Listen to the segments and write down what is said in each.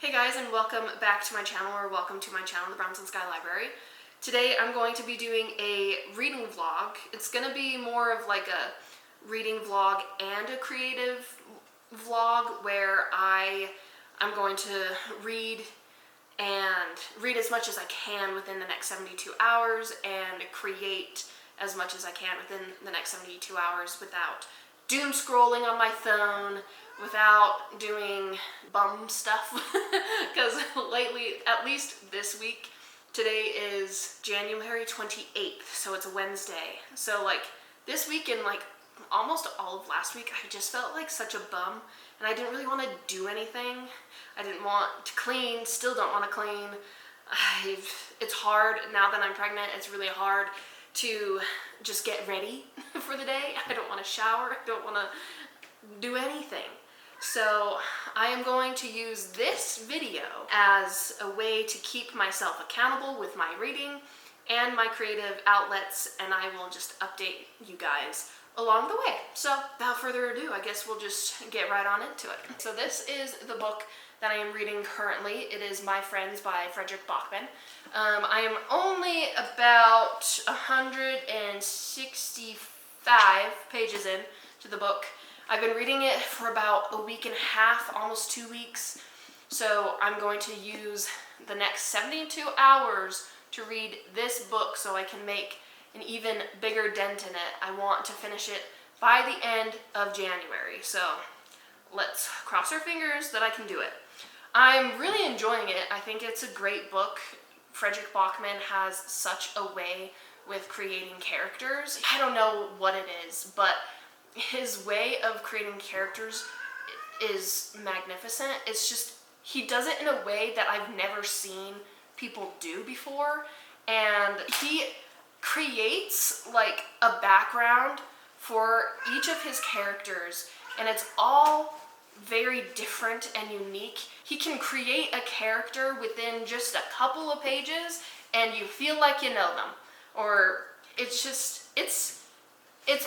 Hey guys, and welcome back to my channel, or welcome to my channel, the Bronze and Sky Library. Today I'm going to be doing a reading vlog. It's going to be more of like a reading vlog and a creative vlog where I'm going to read as much as I can within the next 72 hours and create as much as I can within the next 72 hours without doom scrolling on my phone, without doing bum stuff, because lately, at least this week, today is January 28th, so it's a Wednesday. So like this week and like almost all of last week, I just felt like such a bum, and I didn't really want to do anything. I didn't want to clean, still don't want to clean. It's hard, now that I'm pregnant, it's really hard to just get ready for the day. I don't want to shower, I don't want to do anything. So I am going to use this video as a way to keep myself accountable with my reading and my creative outlets, and I will just update you guys along the way. So without further ado, I guess we'll just get right on into it. So this is the book that I am reading currently. It is My Friends by Fredrik Backman. I am only about 165 pages in to the book. I've been reading it for about a week and a half, almost 2 weeks. So I'm going to use the next 72 hours to read this book so I can make an even bigger dent in it. I want to finish it by the end of January. So let's cross our fingers that I can do it. I'm really enjoying it. I think it's a great book. Fredrik Backman has such a way with creating characters. I don't know what it is, but his way of creating characters is magnificent. It's just, he does it in a way that I've never seen people do before, and he creates like a background for each of his characters, and it's all very different and unique. He can create a character within just a couple of pages and you feel like you know them, or it's just, it's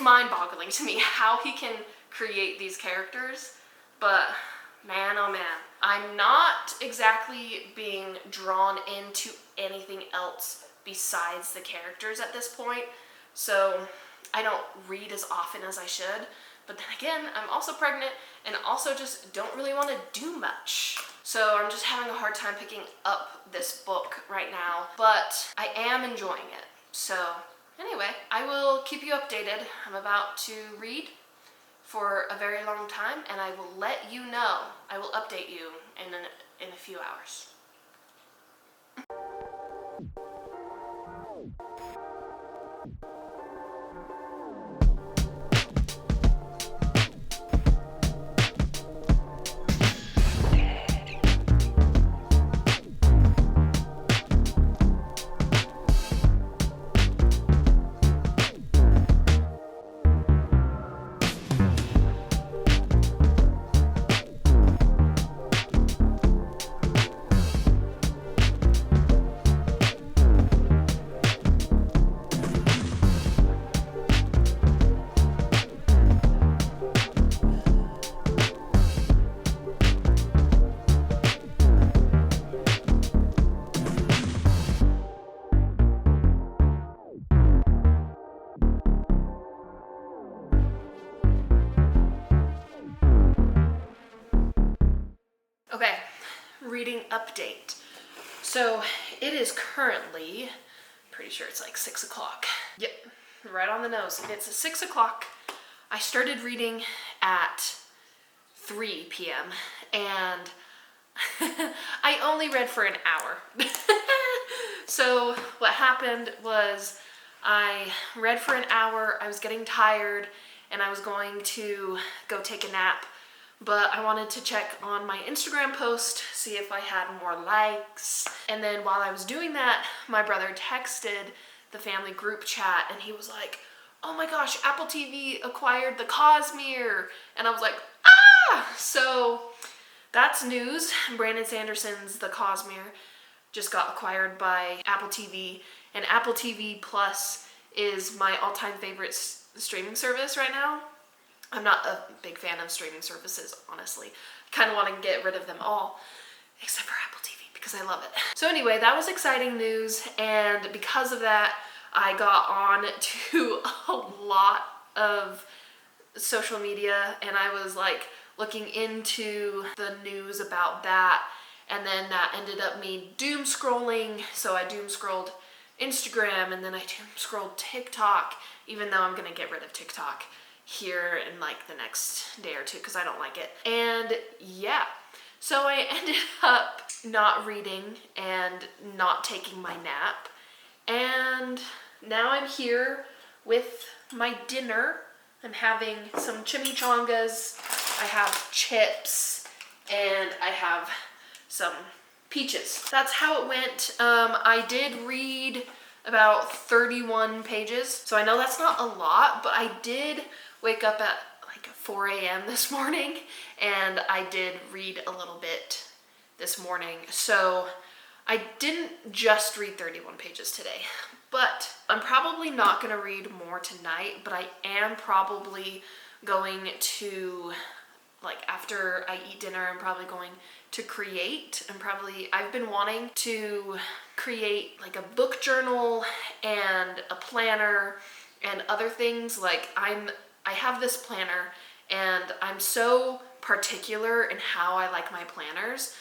mind-boggling to me how he can create these characters. But man, oh man, I'm not exactly being drawn into anything else besides the characters at this point, so I don't read as often as I should. But then again, I'm also pregnant and also just don't really want to do much. So I'm just having a hard time picking up this book right now, but I am enjoying it. So anyway, I will keep you updated. I'm about to read for a very long time, and I will let you know. I will update you in a few hours. Okay, reading update. So it is currently, pretty sure it's like 6 o'clock. Yep, right on the nose. It's 6 o'clock. I started reading at 3 p.m. and I only read for an hour. So what happened was I read for an hour, I was getting tired, and I was going to go take a nap. But I wanted to check on my Instagram post, see if I had more likes. And then while I was doing that, my brother texted the family group chat, and he was like, oh my gosh, Apple TV acquired the Cosmere. And I was like, ah! So that's news. Brandon Sanderson's The Cosmere just got acquired by Apple TV, and Apple TV Plus is my all-time favorite streaming service right now. I'm not a big fan of streaming services, honestly. I kind of want to get rid of them all. except for Apple TV because I love it. So anyway, that was exciting news, and because of that, I got on to a lot of social media, and I was like looking into the news about that, and then that ended up me doom scrolling. So I doom scrolled Instagram, and then I doom scrolled TikTok, even though I'm gonna get rid of TikTok here in like the next day or two because I don't like it. And yeah, so I ended up not reading and not taking my nap, and now I'm here with my dinner. I'm having some chimichangas, I have chips, and I have some peaches. That's how it went. I did read about 31 pages, so I know that's not a lot, but I did wake up at like 4 a.m. this morning, and I did read a little bit this morning. So I didn't just read 31 pages today, but I'm probably not gonna read more tonight, but I am probably going to, like after I eat dinner, I'm probably going to create. I've been wanting to create like a book journal and a planner and other things. Like I have this planner, and I'm so particular in how I like my planners.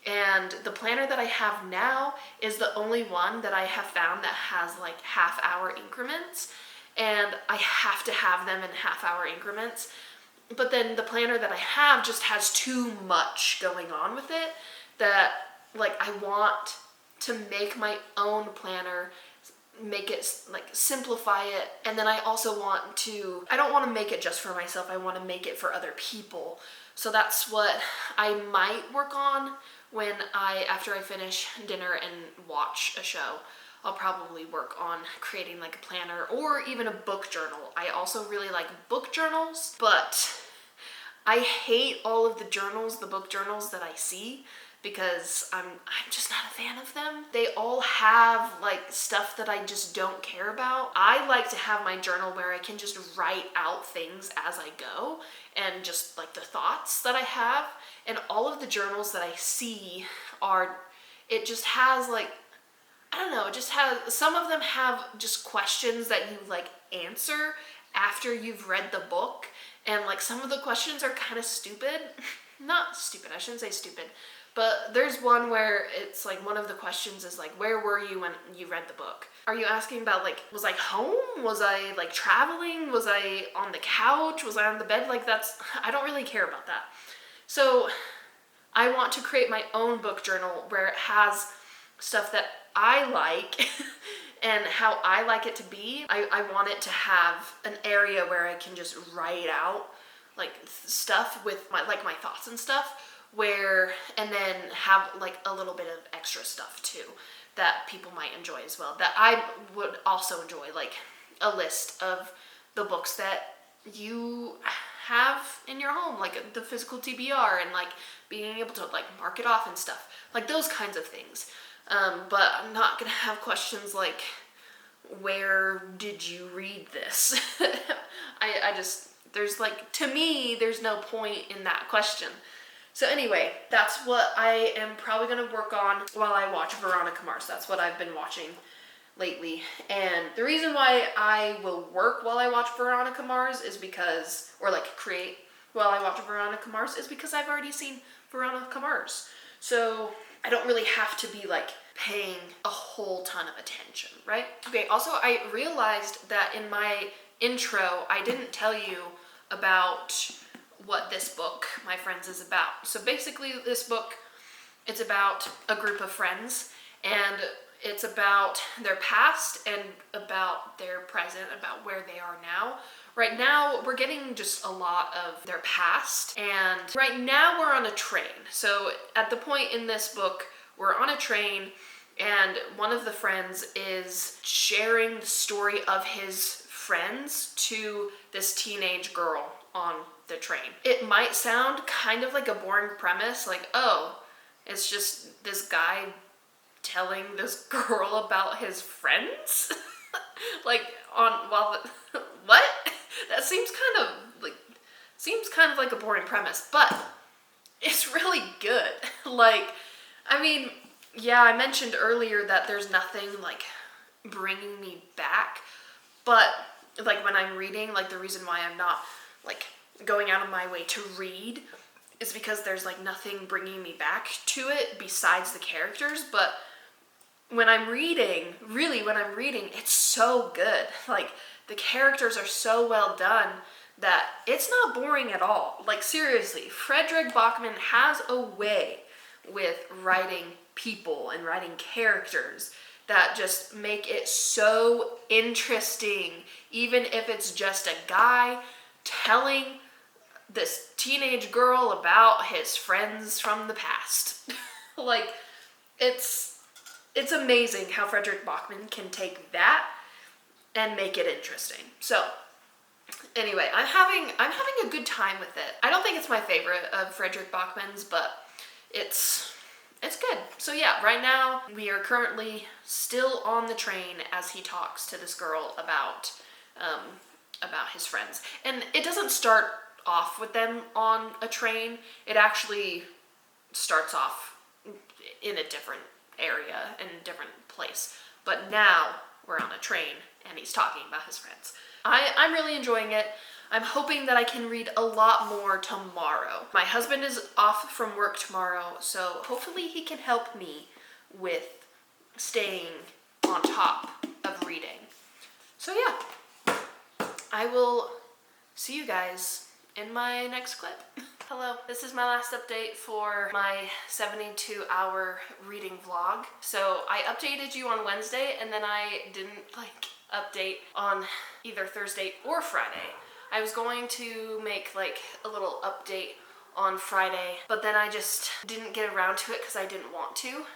And the planner that I have now is the only one that I have found that has like half-hour increments, and I have to have them in half-hour increments. But then the planner that I have just has too much going on with it that like I want to make my own planner, make it like simplify it, and then I also I don't want to make it just for myself, I want to make it for other people. So that's what I might work on after I finish dinner and watch a show. I'll probably work on creating like a planner or even a book journal. I also really like book journals, but I hate all of the book journals that I see, because I'm just not a fan of them. They all have like stuff that I just don't care about. I like to have my journal where I can just write out things as I go, and just like the thoughts that I have. And all of the journals that I see it just has like, I don't know, some of them have just questions that you like answer after you've read the book. And like some of the questions are kind of stupid. Not stupid, I shouldn't say stupid. But there's one where it's like, one of the questions is like, where were you when you read the book? Are you asking about like, was I home? Was I like traveling? Was I on the couch? Was I on the bed? Like I don't really care about that. So I want to create my own book journal where it has stuff that I like and how I like it to be. I want it to have an area where I can just write out like stuff with my thoughts and stuff, and then have like a little bit of extra stuff too that people might enjoy as well, that I would also enjoy, like a list of the books that you have in your home, like the physical TBR, and like being able to like mark it off and stuff, like those kinds of things. But I'm not gonna have questions like, where did you read this? To me, there's no point in that question. So anyway, that's what I am probably gonna work on while I watch Veronica Mars. That's what I've been watching lately. And the reason why I will work while I watch Veronica Mars is because, or like create while I watch Veronica Mars, is because I've already seen Veronica Mars. So I don't really have to be like paying a whole ton of attention, right? Okay, also I realized that in my intro, I didn't tell you about what this book, My Friends, is about. So basically this book, it's about a group of friends, and it's about their past and about their present, about where they are now. Right now, we're getting just a lot of their past, and right now we're on a train. So at the point in this book, we're on a train, and one of the friends is sharing the story of his friends to this teenage girl on the train. It might sound kind of like a boring premise, like, oh, it's just this guy telling this girl about his friends? What? That seems kind of like a boring premise, but it's really good. Like, I mean, yeah, I mentioned earlier that there's nothing like bringing me back, but like when I'm reading, like the reason why I'm not like going out of my way to read is because there's like nothing bringing me back to it besides the characters. But when I'm reading, it's so good. Like the characters are so well done that it's not boring at all. Like seriously, Fredrik Backman has a way with writing people and writing characters that just make it so interesting, even if it's just a guy telling this teenage girl about his friends from the past. Like, it's amazing how Fredrik Backman can take that and make it interesting. So, anyway, I'm having a good time with it. I don't think it's my favorite of Fredrik Backman's, but it's good. So yeah, right now we are currently still on the train as he talks to this girl about his friends. And it doesn't start off with them on a train. It actually starts off in a different area, in a different place. But now we're on a train and he's talking about his friends. I'm really enjoying it. I'm hoping that I can read a lot more tomorrow. My husband is off from work tomorrow, so hopefully he can help me with staying on top of reading. So yeah, I will see you guys in my next clip. Hello, this is my last update for my 72-hour reading vlog. So I updated you on Wednesday and then I didn't update on either Thursday or Friday. I was going to make a little update on Friday, but then I just didn't get around to it because I didn't want to.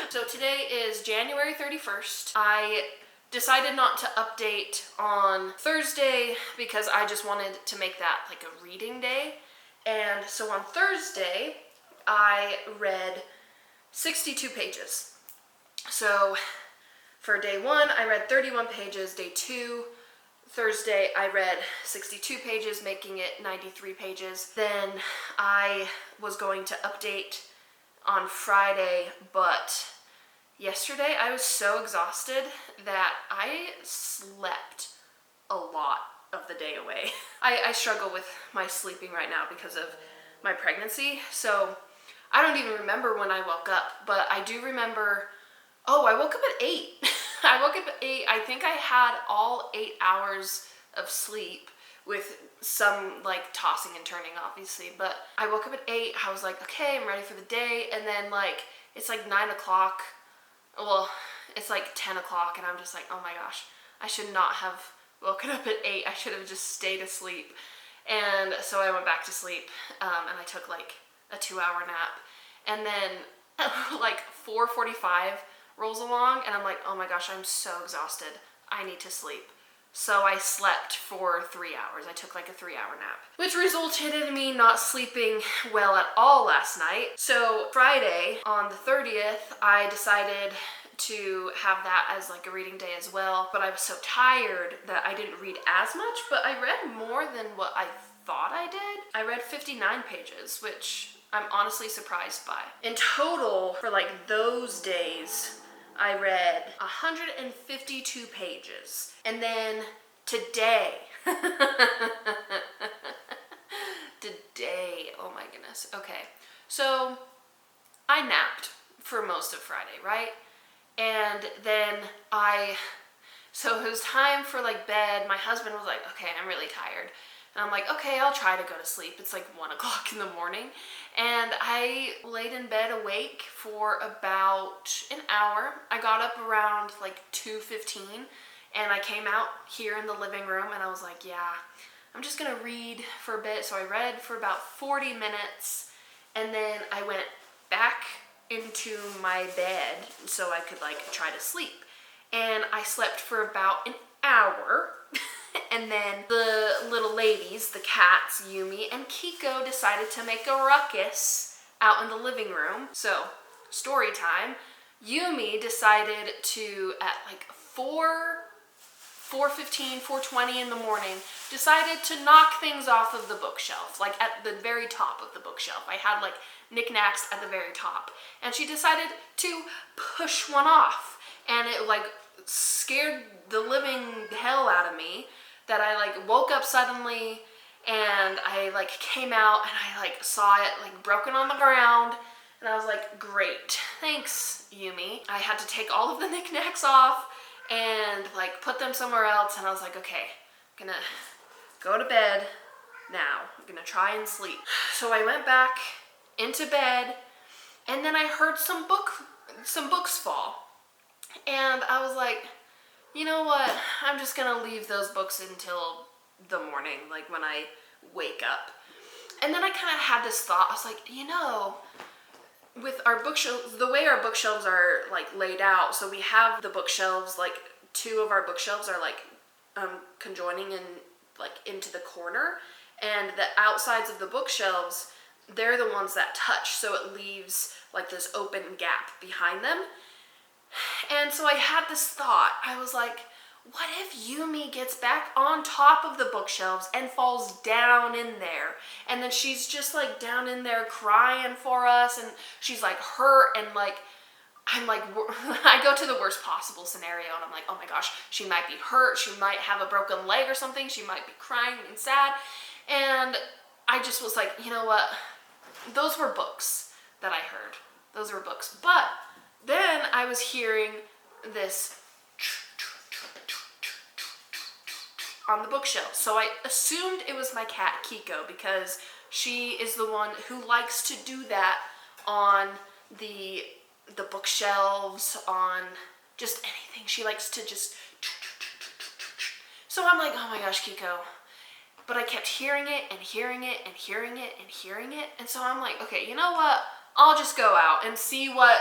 So today is January 31st. I decided not to update on Thursday because I just wanted to make that a reading day. And so on Thursday, I read 62 pages. So for day 1, I read 31 pages. Day 2, Thursday, I read 62 pages, making it 93 pages. Then I was going to update on Friday, but yesterday I was so exhausted that I slept a lot of the day away. I struggle with my sleeping right now because of my pregnancy, so I don't even remember when I woke up, but I do remember, I woke up at 8. I woke up at 8. I think I had all 8 hours of sleep with some tossing and turning, obviously, but I woke up at 8. I was like, okay, I'm ready for the day. And then it's 9 o'clock. Well, it's 10 o'clock and I'm just like, oh my gosh, I should not have woken up at 8. I should have just stayed asleep. And so I went back to sleep and I took a 2-hour nap. And then 4:45 rolls along and I'm like, oh my gosh, I'm so exhausted. I need to sleep. So I slept for 3 hours. I took a 3-hour nap, which resulted in me not sleeping well at all last night. So Friday on the 30th, I decided to have that as a reading day as well, but I was so tired that I didn't read as much, but I read more than what I thought I did. I read 59 pages, which I'm honestly surprised by. In total, for those days, I read 152 pages. And then today, oh my goodness. Okay, so I napped for most of Friday, right? And then so it was time for bed. My husband was like, okay, I'm really tired. And I'm like, okay, I'll try to go to sleep. It's 1 o'clock in the morning. And I laid in bed awake for about an hour. I got up around 2:15 and I came out here in the living room and I was like, yeah, I'm just gonna read for a bit. So I read for about 40 minutes and then I went back into my bed so I could try to sleep. And I slept for about an hour. And then the little ladies, the cats, Yumi and Kiko, decided to make a ruckus out in the living room. So, story time. Yumi decided to, at 4:15, 4:20 in the morning, decided to knock things off of the bookshelf, like at the very top of the bookshelf. I had like knickknacks at the very top, and she decided to push one off, and it like scared the living hell out of me, that I like woke up suddenly, and I like came out and I like saw it like broken on the ground, and I was like, great, thanks, Yumi. I had to take all of the knickknacks off and like put them somewhere else, and I was like, okay, I'm gonna go to bed now. I'm gonna try and sleep. So I went back into bed, and then I heard some books fall. And I was like, you know what? I'm just gonna leave those books until the morning, like when I wake up. And then I kind of had this thought. I was like, you know, with our bookshelves, the way our bookshelves are like laid out, so we have the bookshelves, like 2 of our bookshelves are like conjoining in like into the corner, and the outsides of the bookshelves, they're the ones that touch, so it leaves like this open gap behind them. And so I had this thought. I was like, what if Yumi gets back on top of the bookshelves and falls down in there? And then she's just like down in there crying for us, and she's like hurt, and like, I'm like, I go to the worst possible scenario, and I'm like, oh my gosh, she might be hurt, she might have a broken leg or something, she might be crying and sad. And I just was like, you know what? Those were books that I heard. Those were books. But then I was hearing this on the bookshelf. So I assumed it was my cat Kiko, because she is the one who likes to do that on the bookshelves, on just anything. She likes to just... So I'm like, oh my gosh, Kiko. But I kept hearing it and hearing it and hearing it and hearing it. And so I'm like, okay, you know what? I'll just go out and see what...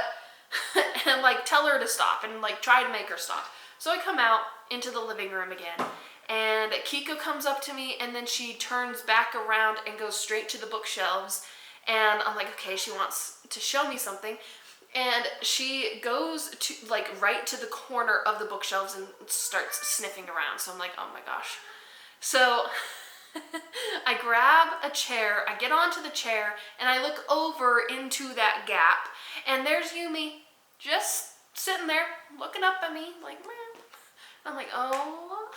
and like tell her to stop and like try to make her stop. So I come out into the living room again, and Kiko comes up to me, and then she turns back around and goes straight to the bookshelves. And I'm like, okay, she wants to show me something. And she goes to like right to the corner of the bookshelves and starts sniffing around. So I'm like, oh my gosh. So I grab a chair, I get onto the chair, and I look over into that gap, and there's Yumi just sitting there looking up at me like, meh. I'm like, oh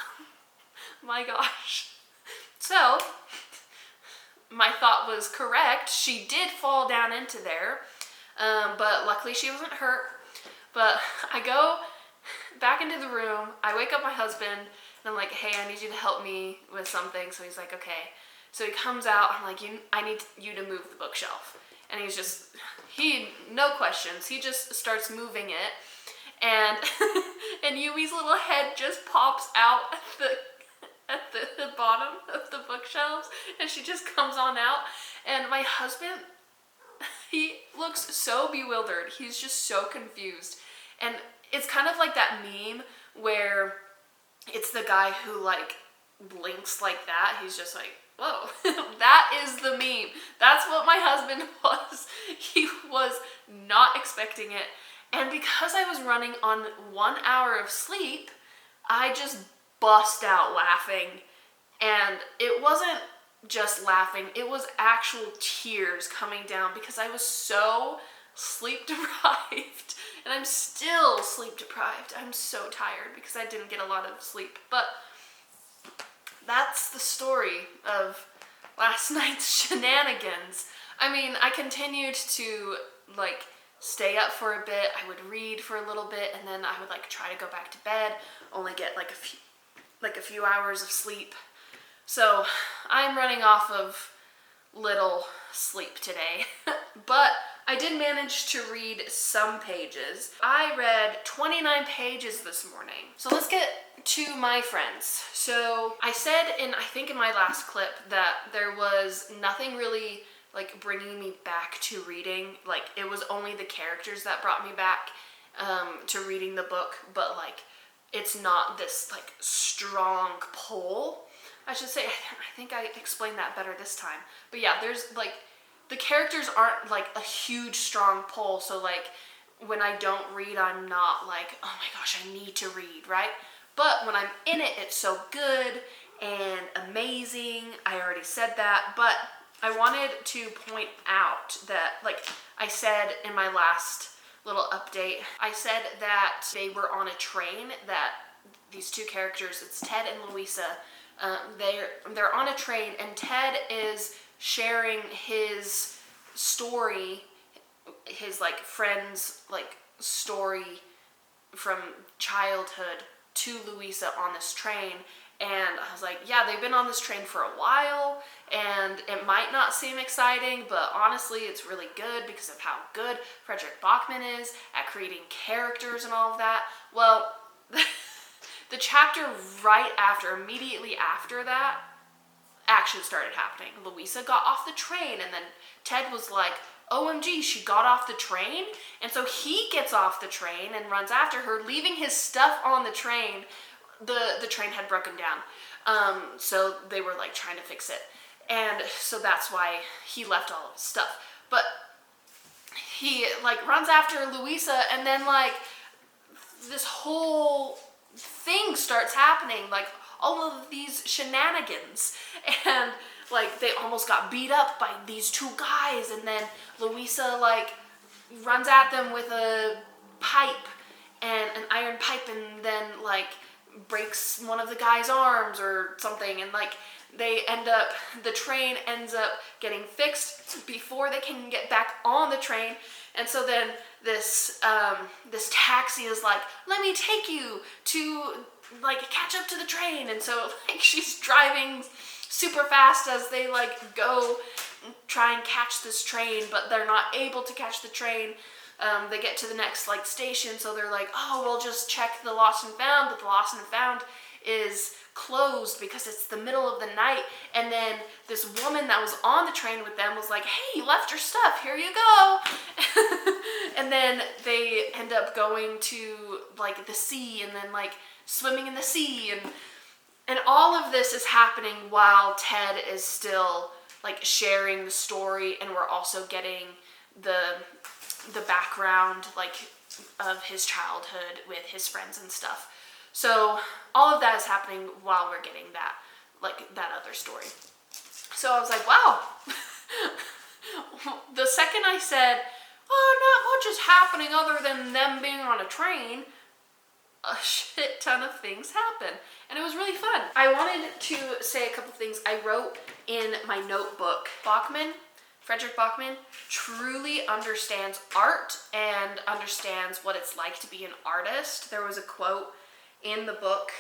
my gosh. So my thought was correct. She did fall down into there, but luckily she wasn't hurt. But I go back into the room, I wake up my husband, and I'm like, hey, I need you to help me with something. So he's like, okay. So he comes out, I'm like, I need you to move the bookshelf. And he's just, no questions, he just starts moving it. And and Yumi's little head just pops out at the bottom of the bookshelves, and she just comes on out. And my husband, he looks so bewildered. He's just so confused. And it's kind of like that meme where it's the guy who like blinks like that. He's just like, whoa. That is the meme. That's what my husband was. He was not expecting it. And because I was running on 1 hour of sleep, I just bust out laughing. And it wasn't just laughing, it was actual tears coming down, because I was so sleep deprived. And I'm still sleep deprived. I'm so tired because I didn't get a lot of sleep. But that's the story of last night's shenanigans. I mean, I continued to like stay up for a bit. I would read for a little bit, and then I would like try to go back to bed, only get like a few hours of sleep. So I'm running off of little sleep today. But I did manage to read some pages. I read 29 pages this morning. So let's get to my friends. So I said I think in my last clip that there was nothing really like bringing me back to reading. Like it was only the characters that brought me back to reading the book, but like it's not this like strong pull. I should say, I think I explained that better this time. But yeah, there's like, the characters aren't like a huge strong pull, so like when I don't read, I'm not like, oh my gosh, I need to read, right? But when I'm in it, it's so good, and amazing. I already said that, but I wanted to point out that, like I said in my last little update, I said that they were on a train, that these two characters, it's Ted and Louisa, they're on a train, and Ted is sharing his story, his like friend's like story from childhood to Louisa on this train. And I was like, yeah, they've been on this train for a while, and it might not seem exciting, but honestly, it's really good because of how good Fredrik Backman is at creating characters and all of that. Well, the chapter right after, immediately after that, action started happening. Louisa got off the train, and then Ted was like, OMG, she got off the train? And so he gets off the train and runs after her, leaving his stuff on the train. The train had broken down, so they were like trying to fix it, and so that's why he left all of his stuff. But he like runs after Louisa, and then like this whole thing starts happening, like all of these shenanigans, and like they almost got beat up by these two guys, and then Louisa like runs at them with a pipe, and an iron pipe, and then like breaks one of the guy's arms or something, and like the train ends up getting fixed before they can get back on the train. And so then this taxi is like, let me take you to like catch up to the train. And so like she's driving super fast as they like go try and catch this train, but they're not able to catch the train. They get to the next like station, so they're like, oh, we'll just check the lost and found, but the lost and found is closed because it's the middle of the night. And then this woman that was on the train with them was like, hey, you left your stuff, here you go. And then they end up going to like the sea, and then like swimming in the sea, and all of this is happening while Ted is still like sharing the story, and we're also getting the background like of his childhood with his friends and stuff. So all of that is happening while we're getting that other story. So I was like, wow. The second I said, oh, not much is happening other than them being on a train, a shit ton of things happen, and it was really fun. I wanted to say a couple things I wrote in my notebook. Fredrik Backman truly understands art and understands what it's like to be an artist. There was a quote in the book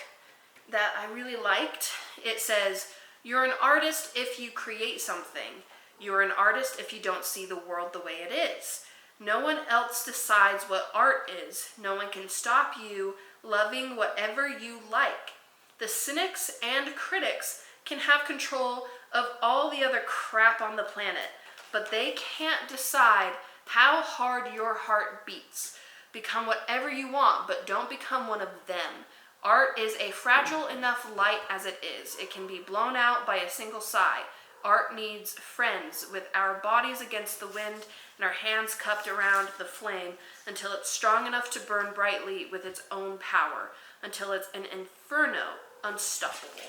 that I really liked. It says, you're an artist if you create something. You're an artist if you don't see the world the way it is. No one else decides what art is. No one can stop you loving whatever you like. The cynics and critics can have control of all the other crap on the planet, but they can't decide how hard your heart beats. Become whatever you want, but don't become one of them. Art is a fragile enough light as it is. It can be blown out by a single sigh. Art needs friends, with our bodies against the wind and our hands cupped around the flame, until it's strong enough to burn brightly with its own power, until it's an inferno unstoppable.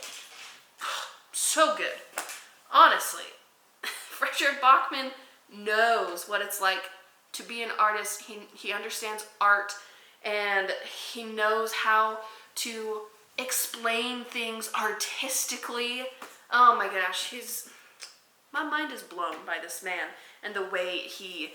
So good. Honestly. Fredrik Backman knows what it's like to be an artist. He understands art, and he knows how to explain things artistically. Oh my gosh, my mind is blown by this man and the way he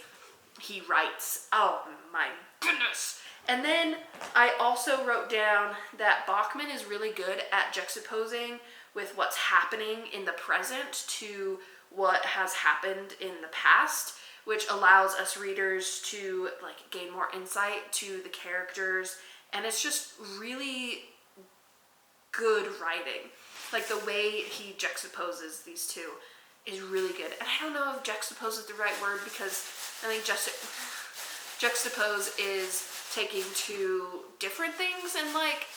writes. Oh my goodness. And then I also wrote down that Backman is really good at juxtaposing with what's happening in the present to what has happened in the past, which allows us readers to like gain more insight to the characters, and it's just really good writing. Like the way he juxtaposes these two is really good. And I don't know if juxtapose is the right word, because I think juxtapose is taking two different things and like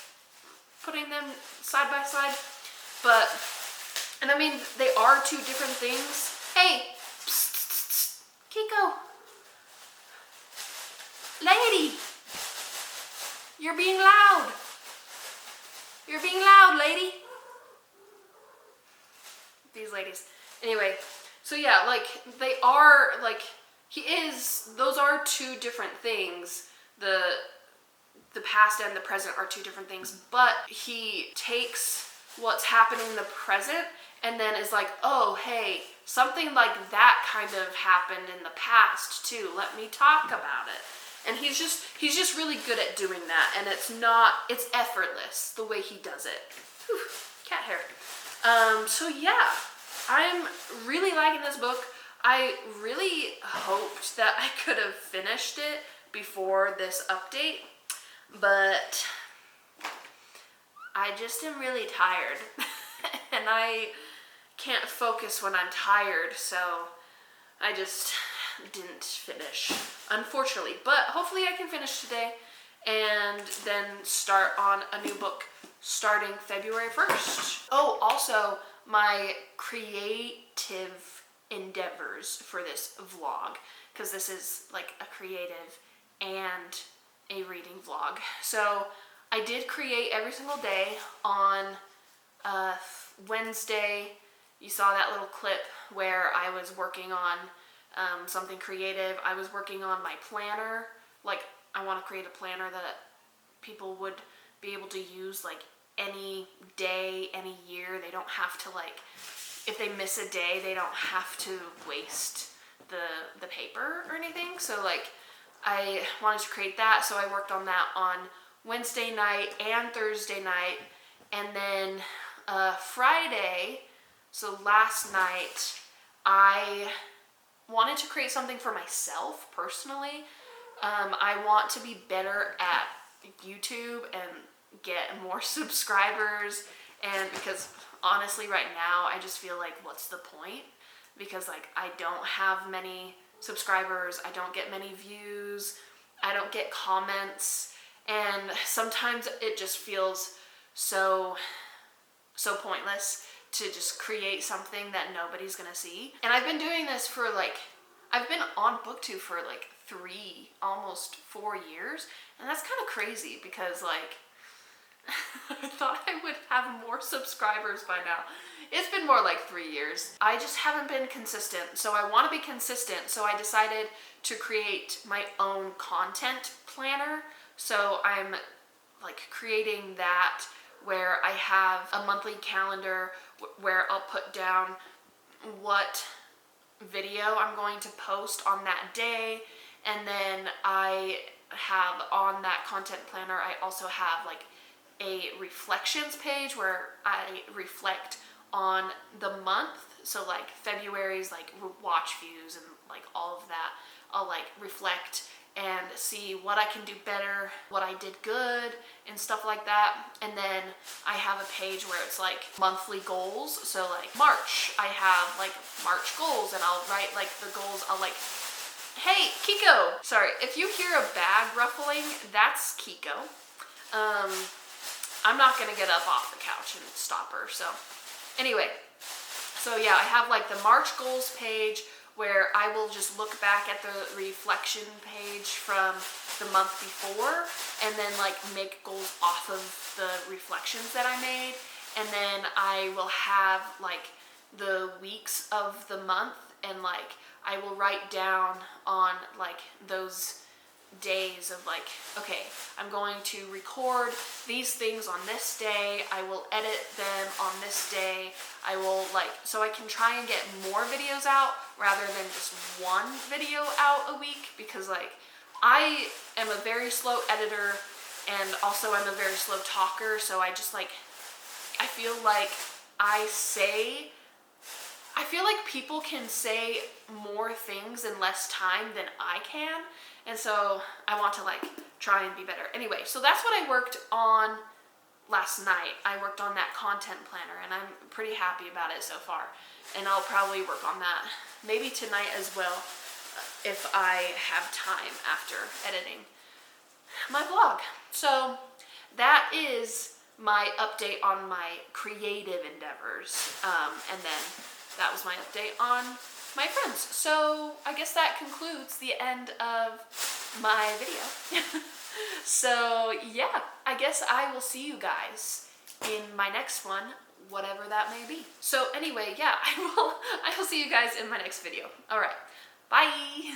putting them side by side. But, and I mean, they are two different things. Hey, psst, psst, psst, Kiko. Lady, you're being loud. You're being loud, lady. these ladies. Anyway, so yeah, like, they are, like, those are two different things. The past and the present are two different things, but he takes what's happening in the present and then is like, oh, hey, something like that kind of happened in the past too. Let me talk about it. And he's just really good at doing that, and it's effortless the way he does it. Whew, cat hair. So yeah, I'm really liking this book. I really hoped that I could have finished it before this update, but I just am really tired and I can't focus when I'm tired, so I just didn't finish, unfortunately. But hopefully I can finish today and then start on a new book starting February 1st. Oh, also my creative endeavors for this vlog, because this is like a creative and a reading vlog. So I did create every single day. On Wednesday, you saw that little clip where I was working on something creative. I was working on my planner. Like, I want to create a planner that people would be able to use like any day, any year. They don't have to, like, if they miss a day, they don't have to waste the paper or anything. So like, I wanted to create that, so I worked on that on Wednesday night and Thursday night. And then Friday, so last night, I wanted to create something for myself personally. I want to be better at YouTube and get more subscribers, and because honestly right now I just feel like, what's the point? Because like, I don't have many subscribers, I don't get many views, I don't get comments, and sometimes it just feels so pointless to just create something that nobody's gonna see. And I've been doing this for like, I've been on BookTube for like 3, almost 4 years, and that's kind of crazy because like, I thought I would have more subscribers by now. It's been more like 3 years. I just haven't been consistent, so I want to be consistent. So I decided to create my own content planner. So I'm like creating that where I have a monthly calendar where I'll put down what video I'm going to post on that day, and then I have on that content planner, I also have like a reflections page where I reflect on the month. So like February's like watch views and like all of that. I'll like reflect and see what I can do better, what I did good and stuff like that. And then I have a page where it's like monthly goals. So like March, I have like March goals, and I'll write like the goals. I'll like, hey, Kiko. Sorry, if you hear a bag ruffling, that's Kiko. I'm not gonna get up off the couch and stop her, so anyway. So yeah, I have like the March goals page where I will just look back at the reflection page from the month before and then like make goals off of the reflections that I made. And then I will have like the weeks of the month, and like I will write down on like those days of like, okay, I'm going to record these things on this day, I will edit them on this day, I will like, so I can try and get more videos out rather than just one video out a week, because like I am a very slow editor and also I'm a very slow talker. So I just like, I feel like people can say more things in less time than I can. And so I want to like try and be better. Anyway, so that's what I worked on last night. I worked on that content planner and I'm pretty happy about it so far. And I'll probably work on that maybe tonight as well if I have time after editing my vlog. So that is my update on my creative endeavors. And then that was my update on my friends. So I guess that concludes the end of my video. So yeah, I guess I will see you guys in my next one whatever that may be. So anyway, yeah, I will see you guys in my next video. All right, bye.